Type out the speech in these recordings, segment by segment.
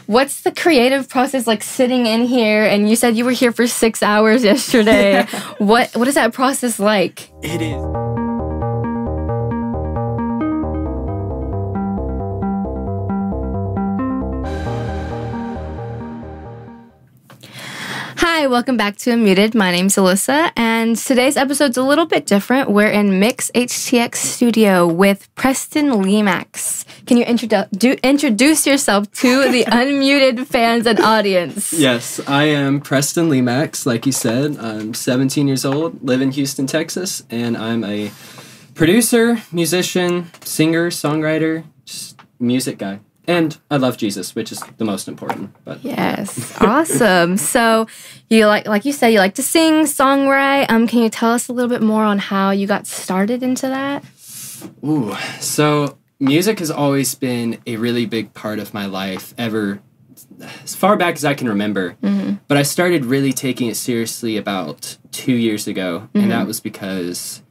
What's the creative process like sitting in here? And you said you were here for 6 hours yesterday. What is that process like? It is. Hi, welcome back to Unmuted. My name's Alyssa, and today's episode's a little bit different. We're in Mix HTX Studio with Preston LeMacks. Can you introduce yourself to the unmuted fans and audience? Yes, I am Preston LeMacks, like you said. I'm 17 years old, live in Houston, Texas, and I'm a producer, musician, singer, songwriter, just music guy. And I love Jesus, which is the most important. But yes, awesome. So you like you said, you like to sing, songwrite. Can you tell us a little bit more on how you got started into that? Ooh, so music has always been a really big part of my life, ever as far back as I can remember. Mm-hmm. But I started really taking it seriously about 2 years ago, and that was because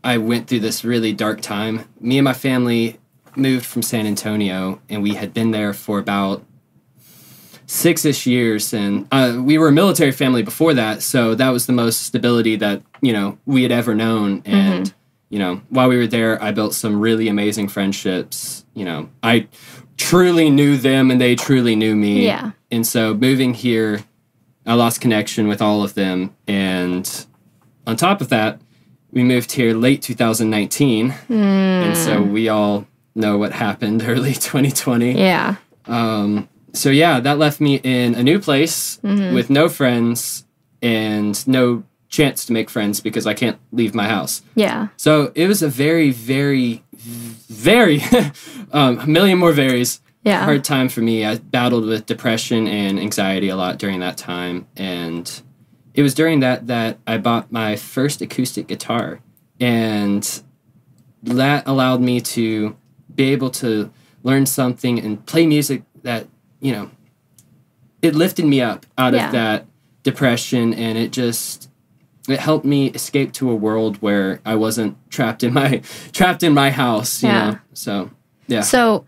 I went through this really dark time. Me and my family moved from San Antonio, and we had been there for about 6-ish years, and we were a military family before that, so that was the most stability that, we had ever known. And, while we were there, I built some really amazing friendships. I truly knew them, and they truly knew me. Yeah. And so moving here, I lost connection with all of them, and on top of that, we moved here late 2019, and so we all know what happened early 2020. Yeah. So that left me in a new place with no friends and no chance to make friends because I can't leave my house. Yeah. So it was a very, very, very, a million more varies, hard time for me. I battled with depression and anxiety a lot during that time. And it was during that I bought my first acoustic guitar. And that allowed me to be able to learn something and play music that, it lifted me up out of that depression, and it helped me escape to a world where I wasn't trapped in my house, you know. So, yeah. So,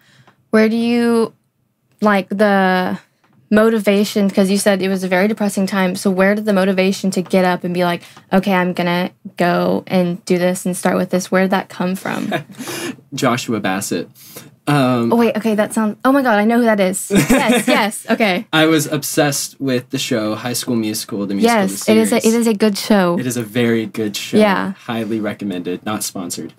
where do you the motivation, because you said it was a very depressing time, so where did the motivation to get up and be like, okay, I'm gonna go and do this and start with this, where did that come from? Joshua Bassett. Oh wait, okay, that sounds, oh my god, I know who that is. Yes, okay. I was obsessed with the show High School Musical, the musical. Yes, it is a good show. It is a very good show. Yeah. Highly recommended, not sponsored.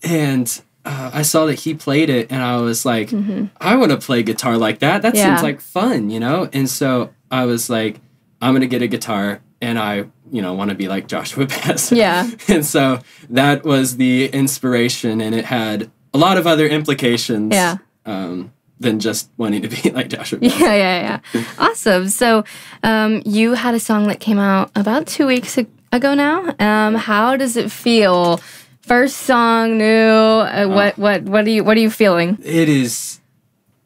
And I saw that he played it, and I was like, I want to play guitar like that. That seems like fun, And so I was like, I'm going to get a guitar, and I, want to be like Joshua Bassett. Yeah. And so that was the inspiration, and it had a lot of other implications than just wanting to be like Joshua Bassett. Yeah. Awesome. So you had a song that came out about 2 weeks ago now. How does it feel? First song, new. What are you feeling? It's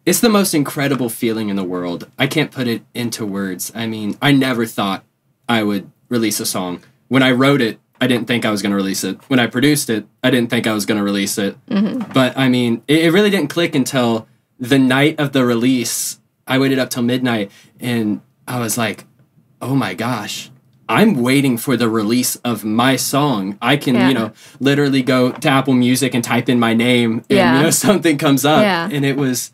the most incredible feeling in the world. I can't put it into words. I mean, I never thought I would release a song. When I wrote it, I didn't think I was going to release it. When I produced it, I didn't think I was going to release it. But I mean, it really didn't click until the night of the release. I waited up till midnight, and I was like, oh my gosh, I'm waiting for the release of my song. I can, literally go to Apple Music and type in my name, and, something comes up. Yeah. And it was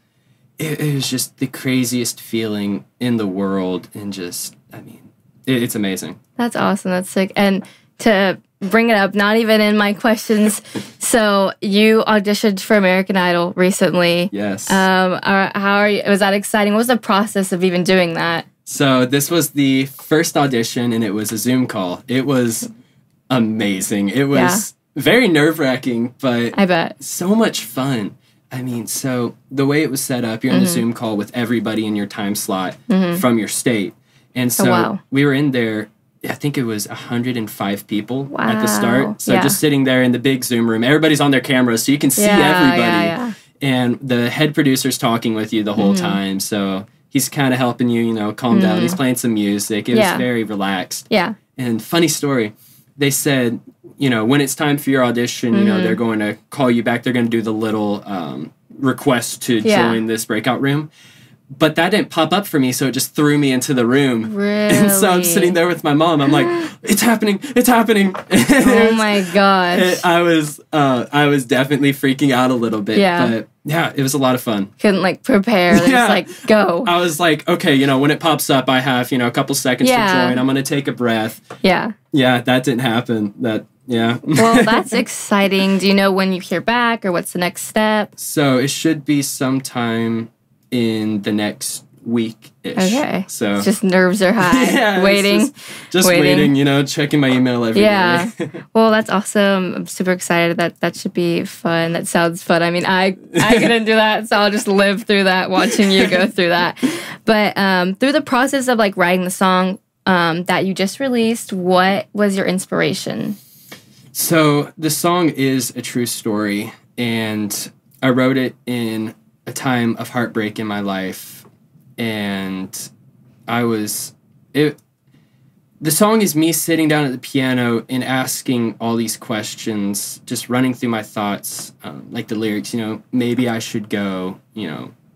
just the craziest feeling in the world. And just, I mean, it's amazing. That's awesome. That's sick. And to bring it up, not even in my questions, so you auditioned for American Idol recently. Yes. How are you? Was that exciting? What was the process of even doing that? So this was the first audition, and it was a Zoom call. It was amazing. It was very nerve-wracking, but I bet so much fun. I mean, so the way it was set up, you're on the Zoom call with everybody in your time slot from your state. And so we were in there, I think it was 105 people at the start. So just sitting there in the big Zoom room, everybody's on their cameras, so you can see everybody. Yeah. And the head producer's talking with you the whole time, so he's kind of helping you, calm down. He's playing some music. It was very relaxed. Yeah. And funny story, they said, when it's time for your audition, they're going to call you back. They're going to do the little request to join this breakout room. But that didn't pop up for me, so it just threw me into the room. Really? And so I'm sitting there with my mom. I'm like, it's happening. Oh my gosh. I was definitely freaking out a little bit. Yeah. But yeah, it was a lot of fun. Couldn't like prepare. Just go. I was like, okay, when it pops up, I have, a couple seconds to join. I'm going to take a breath. Yeah. Yeah, that didn't happen. Well, that's exciting. Do you know when you hear back or what's the next step? So it should be sometime in the next week-ish. Okay. So it's just nerves are high. Waiting. Just waiting, checking my email every day. Well, that's awesome. I'm super excited. That should be fun. That sounds fun. I mean, I couldn't do that, so I'll just live through that, watching you go through that. But through the process of like writing the song that you just released, what was your inspiration? So the song is a true story, and I wrote it in a time of heartbreak in my life, and the song is me sitting down at the piano and asking all these questions, just running through my thoughts, like the lyrics, maybe I should go,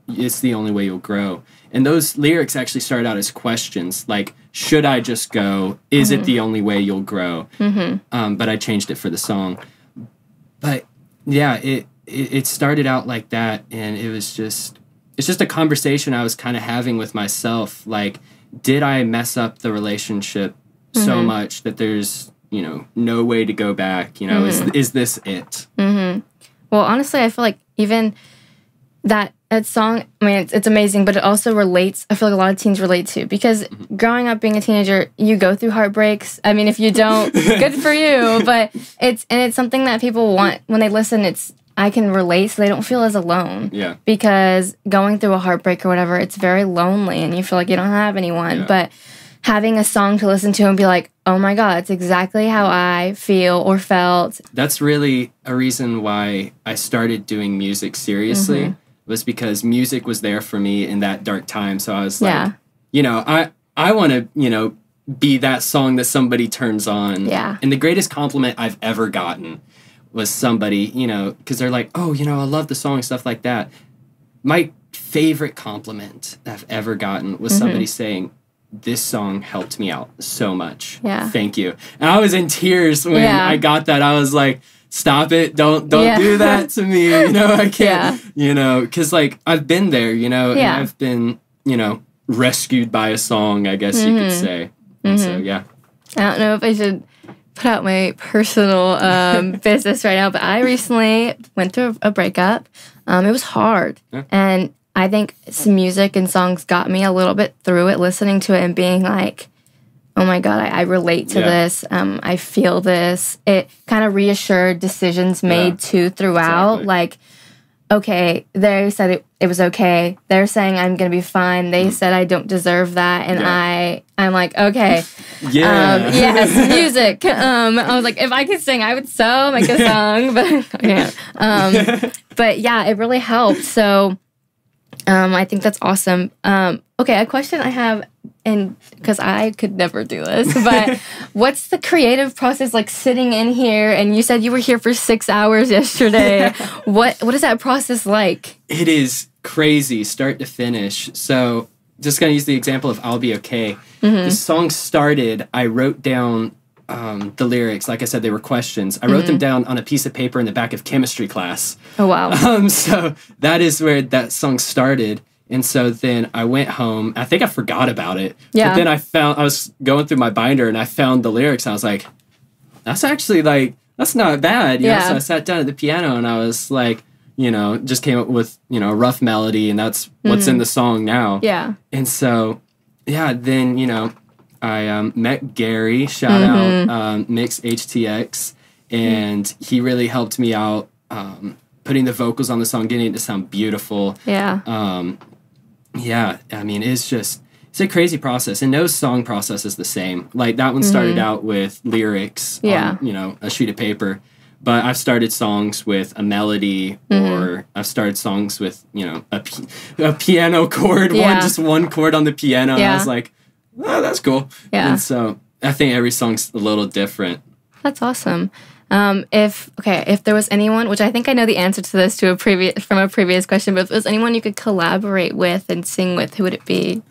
it's the only way you'll grow. And those lyrics actually started out as questions, like, should I just go? Is it the only way you'll grow? But I changed it for the song. But yeah, it started out like that, and it's just a conversation I was kind of having with myself. Like, did I mess up the relationship so much that there's, no way to go back? Is this it? Well, honestly, I feel like even that song, I mean, it's amazing, but it also relates, I feel like a lot of teens relate to, because growing up being a teenager, you go through heartbreaks. I mean, if you don't, good for you, but it's something that people want when they listen. I can relate, so they don't feel as alone. Yeah. Because going through a heartbreak or whatever, it's very lonely, and you feel like you don't have anyone. Yeah. But having a song to listen to and be like, oh my God, it's exactly how I feel or felt. That's really a reason why I started doing music seriously, was because music was there for me in that dark time. So I was like, I want to, be that song that somebody turns on. Yeah. And the greatest compliment I've ever gotten was somebody, because they're like, oh, I love the song and stuff like that. My favorite compliment I've ever gotten was somebody saying, this song helped me out so much. Yeah. Thank you. And I was in tears when I got that. I was like, stop it. Don't do that to me. I can't, because like I've been there, and I've been, rescued by a song, I guess you could say. And so, yeah. I don't know if I should put out my personal business right now, but I recently went through a breakup. It was hard. Yeah. And I think some music and songs got me a little bit through it, listening to it and being like, oh my God, I relate to this. I feel this. It kind of reassured decisions made too throughout. Exactly. Like, okay, they said it was okay. They're saying I'm going to be fine. They said I don't deserve that. And I'm like, okay. Yes, music. I was like, if I could sing, I would so make a song. But I can't. But yeah, it really helped. So I think that's awesome. Okay, a question I have, and because I could never do this, but what's the creative process like sitting in here? And you said you were here for 6 hours yesterday. What is that process like? It is crazy, start to finish. So just going to use the example of I'll Be Okay. The song started, I wrote down the lyrics. Like I said, they were questions. I wrote them down on a piece of paper in the back of chemistry class. Oh, wow. So that is where that song started. And so then I went home. I think I forgot about it. Yeah. But then I was going through my binder and I found the lyrics. And I was like, that's actually that's not bad. You know? So I sat down at the piano and I was like, just came up with, a rough melody, and that's what's in the song now. Yeah. And so, then, I met Gary, shout out Mix HTX, and he really helped me out putting the vocals on the song, getting it to sound beautiful. Yeah. I mean, it's a crazy process, and no song process is the same. Like, that one started out with lyrics on, a sheet of paper, but I've started songs with a melody, or I've started songs with, a piano chord, one chord on the piano, and I was like, oh, that's cool. Yeah. And so I think every song's a little different. That's awesome. If there was anyone, which I think I know the answer to this from a previous question, but if there was anyone you could collaborate with and sing with, who would it be?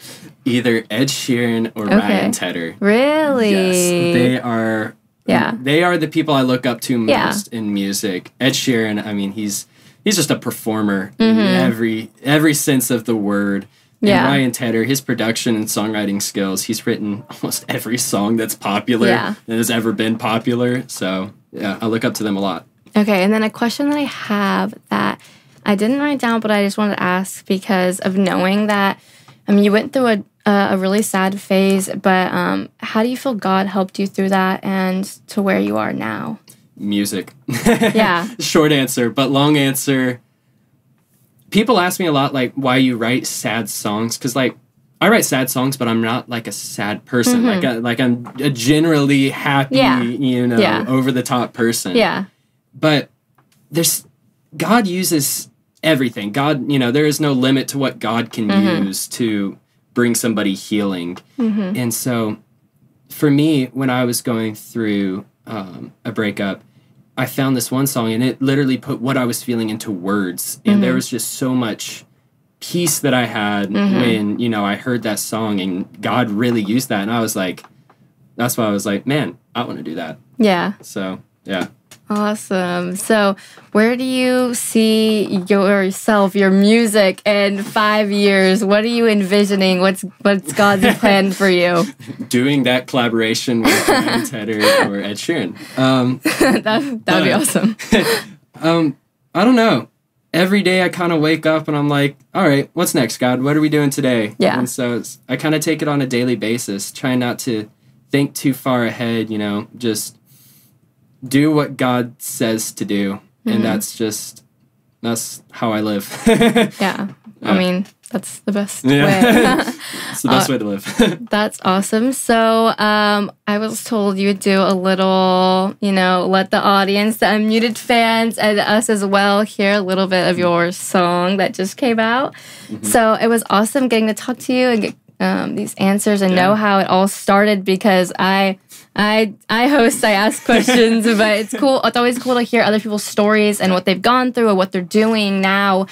Either Ed Sheeran or Ryan Tedder. Really? Yes, they are. Yeah, they are the people I look up to most in music. Ed Sheeran, I mean, he's just a performer in every sense of the word. And Ryan Tedder, his production and songwriting skills, he's written almost every song that's popular that has ever been popular. So, yeah, I look up to them a lot. Okay, and then a question that I have that I didn't write down, but I just wanted to ask because of knowing that, I mean, you went through a really sad phase, but how do you feel God helped you through that and to where you are now? Music. Short answer, but long answer. People ask me a lot, like, why you write sad songs, because, like, I write sad songs, but I'm not, like, a sad person. Like I'm a generally happy, over-the-top person. Yeah. But God uses everything. God, there is no limit to what God can use to bring somebody healing. And so, for me, when I was going through a breakup, I found this one song, and it literally put what I was feeling into words. And there was just so much peace that I had when, I heard that song, and God really used that. And I was like, that's why I was like, man, I want to do that. Yeah. So, yeah. Awesome. So, where do you see yourself, your music, in 5 years? What are you envisioning? What's God's plan for you? Doing that collaboration with Ryan Tedder or Ed Sheeran. That would be awesome. I don't know. Every day I kind of wake up and I'm like, all right, what's next, God? What are we doing today? Yeah. And so I kind of take it on a daily basis, trying not to think too far ahead, just do what God says to do. And that's how I live. I mean, that's the best way. It's the best way to live. That's awesome. So I was told you would do a little, let the audience, the Unmuted fans, and us as well hear a little bit of your song that just came out. So it was awesome getting to talk to you and get these answers and know how it all started, because I host, I ask questions, but it's cool. It's always cool to hear other people's stories and what they've gone through and what they're doing now.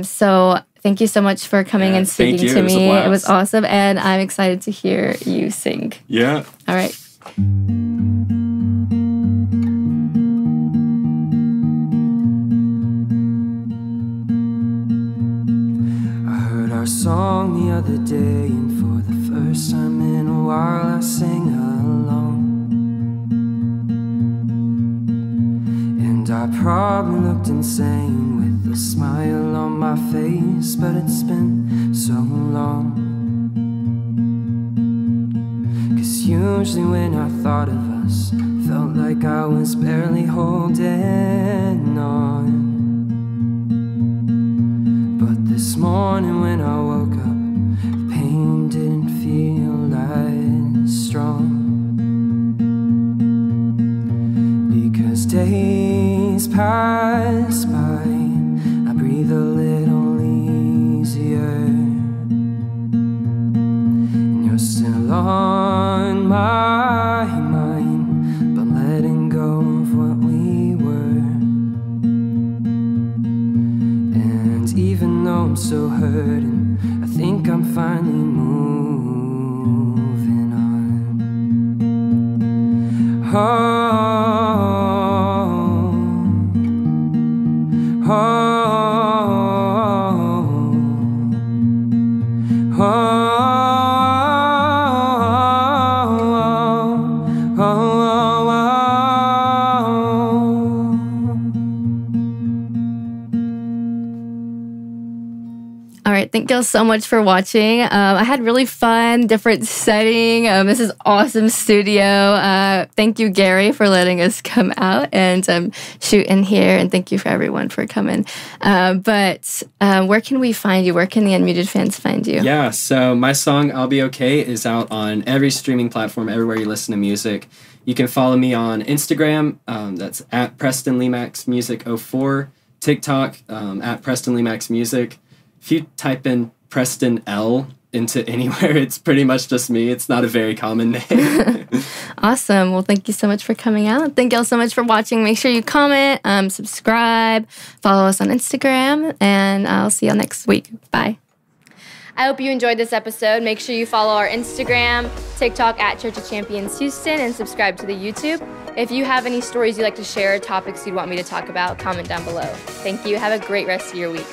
So thank you so much for coming and speaking to me. It was awesome, and I'm excited to hear you sing. Yeah. All right. Our song the other day, and for the first time in a while I sang along. And I probably looked insane with a smile on my face, but it's been so long. 'Cause usually when I thought of us, felt like I was barely holding on. This morning when I woke up, the pain didn't feel as strong. Because days pass by, I breathe a little easier, and you're still on my mind, but I'm letting go of what we were. Even though I'm still hurting, I think I'm finally moving on. Oh, oh, oh, oh, oh, oh. All right, thank you all so much for watching. I had really fun, different setting. This is awesome studio. Thank you, Gary, for letting us come out and shoot in here. And thank you for everyone for coming. But where can we find you? Where can the Unmuted fans find you? Yeah, so my song, I'll Be Okay, is out on every streaming platform, everywhere you listen to music. You can follow me on Instagram. That's at Preston LeMacks Music 04. TikTok, at Preston LeMacks Music. If you type in Preston L into anywhere, it's pretty much just me. It's not a very common name. Awesome. Well, thank you so much for coming out. Thank you all so much for watching. Make sure you comment, subscribe, follow us on Instagram, and I'll see you next week. Bye. I hope you enjoyed this episode. Make sure you follow our Instagram, TikTok at Church of Champions Houston, and subscribe to the YouTube. If you have any stories you'd like to share, topics you'd want me to talk about, comment down below. Thank you. Have a great rest of your week.